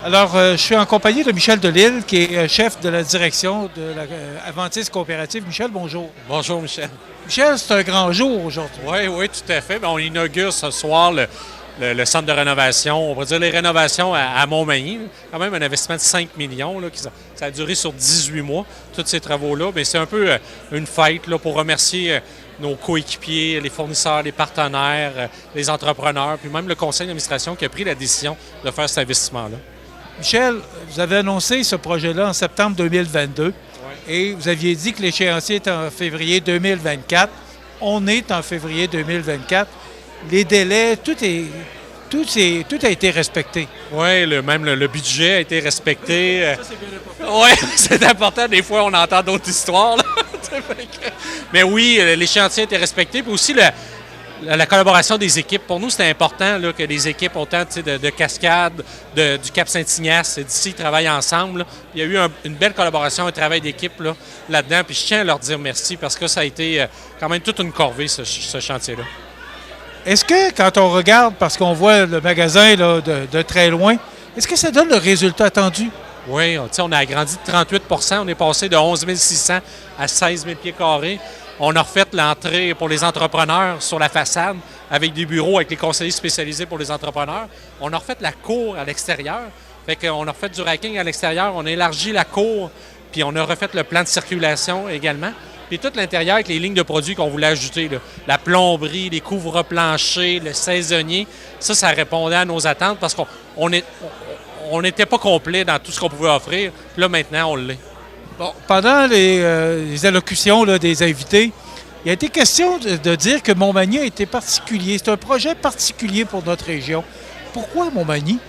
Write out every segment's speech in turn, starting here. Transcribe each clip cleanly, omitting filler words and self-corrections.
Alors, je suis en compagnie de Michel Delisle, qui est chef de la direction de la Aventis Coopérative. Michel, bonjour. Bonjour, Michel. Michel, c'est un grand jour aujourd'hui. Oui, tout à fait. Bien, on inaugure ce soir le centre de rénovation. On va dire les rénovations à Montmagny. Quand même un investissement de 5 millions. Là, ça a duré sur 18 mois, tous ces travaux-là. Mais c'est un peu une fête là, pour remercier nos coéquipiers, les fournisseurs, les partenaires, les entrepreneurs, puis même le conseil d'administration qui a pris la décision de faire cet investissement-là. Michel, vous avez annoncé ce projet-là en septembre 2022 Ouais. et vous aviez dit que l'échéancier était en février 2024. On est en février 2024. Les délais, tout a été respecté. Oui, même le budget a été respecté. Ça, c'est bien important. Oui, c'est important. Des fois, on entend d'autres histoires. Là. Mais oui, l'échéancier a été respecté. Puis aussi, la collaboration des équipes. Pour nous, c'était important là, que les équipes, autant de Cascade, du Cap Saint-Ignace, d'ici, travaillent ensemble. Là. Il y a eu une belle collaboration, un travail d'équipe là-dedans. Puis je tiens à leur dire merci parce que ça a été quand même toute une corvée, ce chantier-là. Est-ce que, quand on regarde, parce qu'on voit le magasin là, de très loin, est-ce que ça donne le résultat attendu? Oui, on a agrandi de 38 %. On est passé de 11 600 à 16 000 pieds carrés. On a refait l'entrée pour les entrepreneurs sur la façade avec des bureaux, avec les conseillers spécialisés pour les entrepreneurs. On a refait la cour à l'extérieur. Fait qu'on a refait du racking à l'extérieur. On a élargi la cour, puis on a refait le plan de circulation également. Puis tout l'intérieur avec les lignes de produits qu'on voulait ajouter. Là. La plomberie, les couvre-planchers, le saisonnier. Ça répondait à nos attentes parce qu'on n'était pas complet dans tout ce qu'on pouvait offrir. Puis là, maintenant, on l'est. Bon, pendant les allocutions là, des invités, il a été question de dire que Montmagny a été particulier. C'est un projet particulier pour notre région. Pourquoi Montmagny?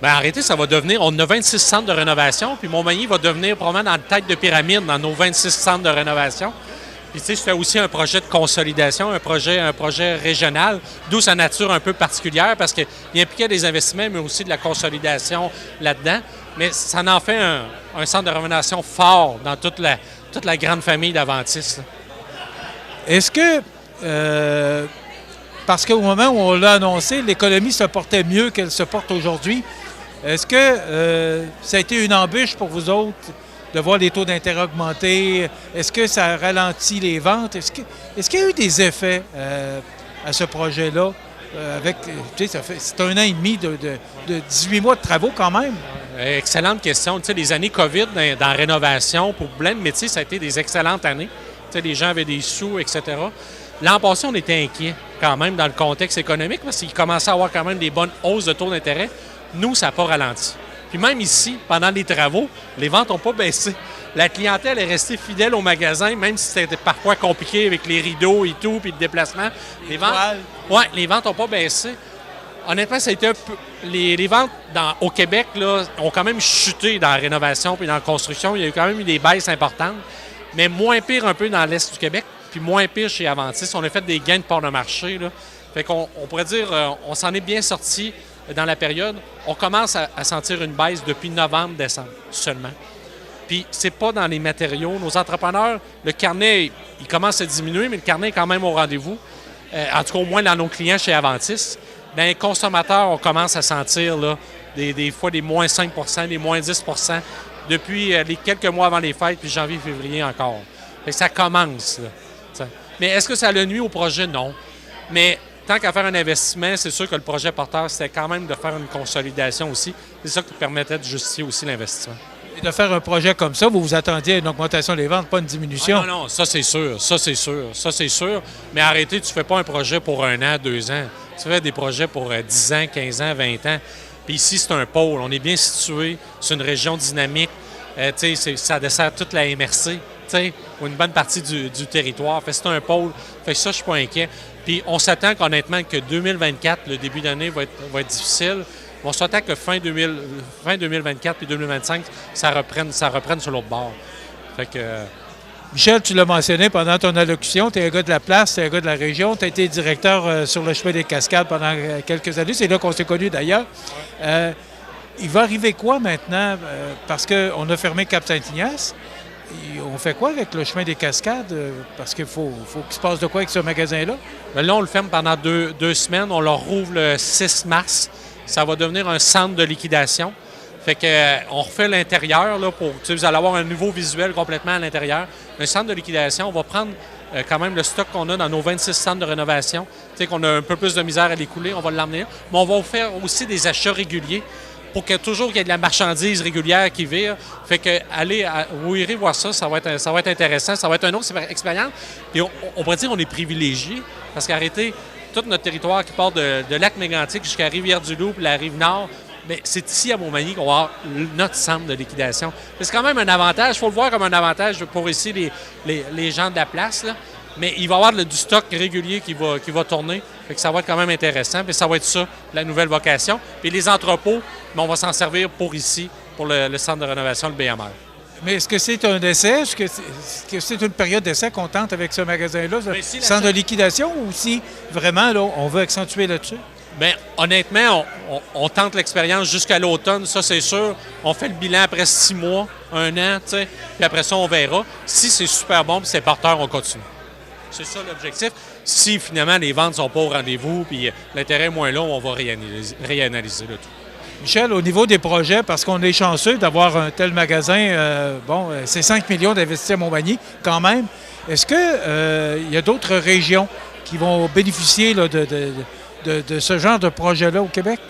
Bien, arrêtez, ça va devenir... On a 26 centres de rénovation, puis Montmagny va devenir probablement dans la tête de pyramide dans nos 26 centres de rénovation. Puis, tu sais, c'était aussi un projet de consolidation, un projet régional, d'où sa nature un peu particulière, parce qu'il impliquait des investissements, mais aussi de la consolidation là-dedans. Mais ça en fait un centre de rénovation fort dans toute la grande famille d'Aventis. Est-ce que, parce qu'au moment où on l'a annoncé, l'économie se portait mieux qu'elle se porte aujourd'hui, est-ce que ça a été une embûche pour vous autres de voir les taux d'intérêt augmenter? Est-ce que ça ralentit les ventes? Est-ce qu'il y a eu des effets à ce projet-là? C'est 1 an et demi de 18 mois de travaux quand même. Excellente question. Tu sais, les années COVID dans la rénovation, pour plein de métiers, ça a été des excellentes années. Tu sais, les gens avaient des sous, etc. L'an passé, on était inquiets quand même dans le contexte économique parce qu'il commençait à avoir quand même des bonnes hausses de taux d'intérêt. Nous, ça n'a pas ralenti. Puis même ici, pendant les travaux, les ventes n'ont pas baissé. La clientèle est restée fidèle au magasin, même si c'était parfois compliqué avec les rideaux et tout, puis le déplacement. Les ventes n'ont pas baissé. Honnêtement, ça a été un peu... Les ventes au Québec là, ont quand même chuté dans la rénovation puis dans la construction. Il y a eu quand même eu des baisses importantes, mais moins pire un peu dans l'Est du Québec, puis moins pire chez Aventis. On a fait des gains de part de marché. Là. Fait qu'on pourrait dire on s'en est bien sorti dans la période. On commence à sentir une baisse depuis novembre-décembre seulement. Puis c'est pas dans les matériaux. Nos entrepreneurs, le carnet, il commence à diminuer, mais le carnet est quand même au rendez-vous. En tout cas, au moins dans nos clients chez Aventis. Dans les consommateurs, on commence à sentir là, des fois des moins 5 %, des moins 10 % depuis les quelques mois avant les fêtes, puis janvier, février encore. Fait que ça commence. Là, mais est-ce que ça a nuit au projet? Non. Mais tant qu'à faire un investissement, c'est sûr que le projet porteur, c'était quand même de faire une consolidation aussi. C'est ça qui permettait de justifier aussi l'investissement. Et de faire un projet comme ça, vous vous attendiez à une augmentation des ventes, pas une diminution? Ah non, ça c'est sûr. Mais arrêtez, tu ne fais pas un projet pour 1 an, 2 ans. Tu fais des projets pour 10 ans, 15 ans, 20 ans. Puis ici, c'est un pôle. On est bien situé. C'est une région dynamique. Ça dessert toute la MRC, ou une bonne partie du territoire. Fait que c'est un pôle. Fait que ça, je suis pas inquiet. Puis on s'attend qu'honnêtement que 2024, le début d'année, va être difficile. On s'attend que fin 2024 puis 2025, ça reprenne sur l'autre bord. Fait que... Michel, tu l'as mentionné pendant ton allocution, tu es un gars de la place, tu es un gars de la région, tu as été directeur sur le chemin des Cascades pendant quelques années, c'est là qu'on s'est connus d'ailleurs. Il va arriver quoi maintenant? Parce qu'on a fermé Cap Saint-Ignace. On fait quoi avec le chemin des Cascades? Parce qu'il faut qu'il se passe de quoi avec ce magasin-là? Bien là, on le ferme pendant 2 semaines. On le rouvre le 6 mars. Ça va devenir un centre de liquidation. Fait que on refait l'intérieur là, pour. Vous allez avoir un nouveau visuel complètement à l'intérieur. Un centre de liquidation, on va prendre quand même le stock qu'on a dans nos 26 centres de rénovation. Tu sais qu'on a un peu plus de misère à l'écouler, on va l'emmener. Mais on va faire aussi des achats réguliers pour que toujours qu'il y ait de la marchandise régulière qui vire. Fait que vous irez voir ça, ça va être intéressant, ça va être une autre expérience. Et on pourrait dire qu'on est privilégié parce qu'arrêter tout notre territoire qui part de Lac-Mégantic jusqu'à Rivière-du-Loup et la Rive-Nord, mais c'est ici à Montmagny qu'on va avoir notre centre de liquidation. C'est quand même un avantage, il faut le voir comme un avantage pour ici les gens de la place, là. Mais il va y avoir du stock régulier qui va tourner. Fait que ça va être quand même intéressant. Puis ça va être ça, la nouvelle vocation. Puis les entrepôts, on va s'en servir pour ici, pour le centre de rénovation, le BMR. Mais est-ce que c'est un essai? Est-ce que c'est une période d'essai qu'on tente avec ce magasin-là, ce centre de liquidation, ou si vraiment là, on veut accentuer là-dessus? Bien, honnêtement, on tente l'expérience jusqu'à l'automne, ça c'est sûr. On fait le bilan après 6 mois, 1 an, tu sais. Puis après ça, on verra. Si c'est super bon puis c'est porteur, on continue. C'est ça l'objectif. Si finalement les ventes ne sont pas au rendez-vous puis l'intérêt est moins long, on va réanalyser le tout. Michel, au niveau des projets, parce qu'on est chanceux d'avoir un tel magasin, c'est 5 millions d'investis à Montmagny quand même. Est-ce qu'il y a d'autres régions qui vont bénéficier là, de ce genre de projet-là au Québec?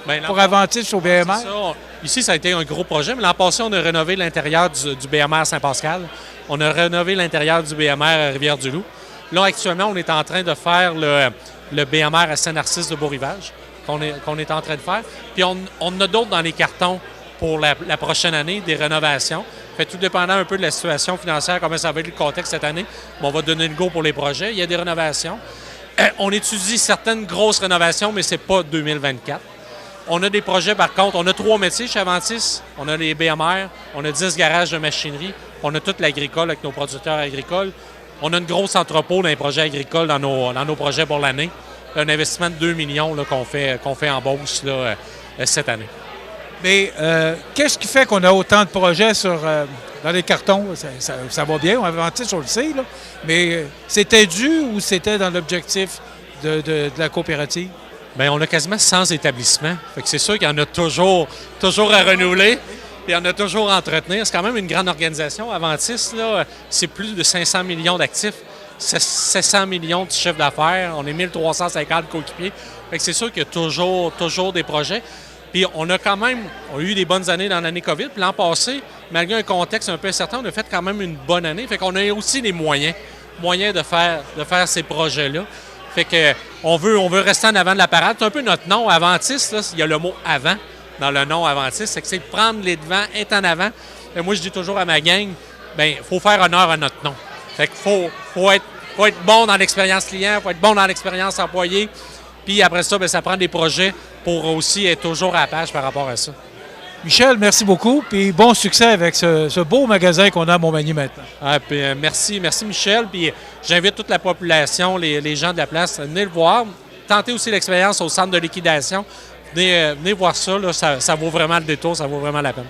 Bien, pour Aventis au BMR? Ici, ça a été un gros projet, mais l'an passé, on a rénové l'intérieur du BMR Saint-Pascal. On a rénové l'intérieur du BMR à Rivière-du-Loup. Là, actuellement, on est en train de faire le BMR à Saint-Narcisse de Beau-Rivage, qu'on est en train de faire. Puis on a d'autres dans les cartons pour la prochaine année, des rénovations. Fait tout dépendant un peu de la situation financière, comment ça va être le contexte cette année, on va donner le go pour les projets. Il y a des rénovations. On étudie certaines grosses rénovations, mais ce n'est pas 2024. On a des projets, par contre, on a 3 métiers chez Aventis. On a les BMR, on a 10 garages de machinerie, on a tout l'agricole avec nos producteurs agricoles. On a une grosse entrepôt dans les projets agricoles dans nos projets pour l'année. Un investissement de 2 millions là, qu'on fait en bourse là, cette année. Mais qu'est-ce qui fait qu'on a autant de projets dans les cartons? Ça va bien, Aventis, on le sait, là. Mais c'était dû ou c'était dans l'objectif de la coopérative? Bien, on a quasiment 100 établissements. Fait que c'est sûr qu'il y en a toujours à renouveler. Il y en a toujours à entretenir. C'est quand même une grande organisation. Aventis, là, c'est plus de 500 millions d'actifs. 700 millions de chiffre d'affaires. On est 1350 coéquipiers. Fait que c'est sûr qu'il y a toujours des projets. Puis on a eu des bonnes années dans l'année COVID. Puis l'an passé, malgré un contexte un peu incertain, on a fait quand même une bonne année. Fait qu'on a aussi les moyens de faire ces projets-là. Fait que on veut rester en avant de la parade. C'est un peu notre nom, Aventis, là, il y a le mot « avant » dans le nom Aventis. C'est de prendre les devants, être en avant. Et moi, je dis toujours à ma gang, bien, il faut faire honneur à notre nom. Fait qu'il faut être bon dans l'expérience client, il faut être bon dans l'expérience employé. Puis après ça, bien, ça prend des projets pour aussi être toujours à la page par rapport à ça. Michel, merci beaucoup. Puis bon succès avec ce beau magasin qu'on a à Montmagny maintenant. Puis, merci Michel. Puis j'invite toute la population, les gens de la place, à venir le voir. Tentez aussi l'expérience au centre de liquidation. Venez voir ça, là, ça vaut vraiment le détour, ça vaut vraiment la peine.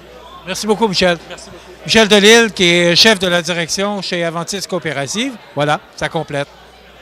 Merci beaucoup, Michel. Merci beaucoup. Michel Delisle, qui est chef de la direction chez Aventis Coopérative. Voilà, ça complète.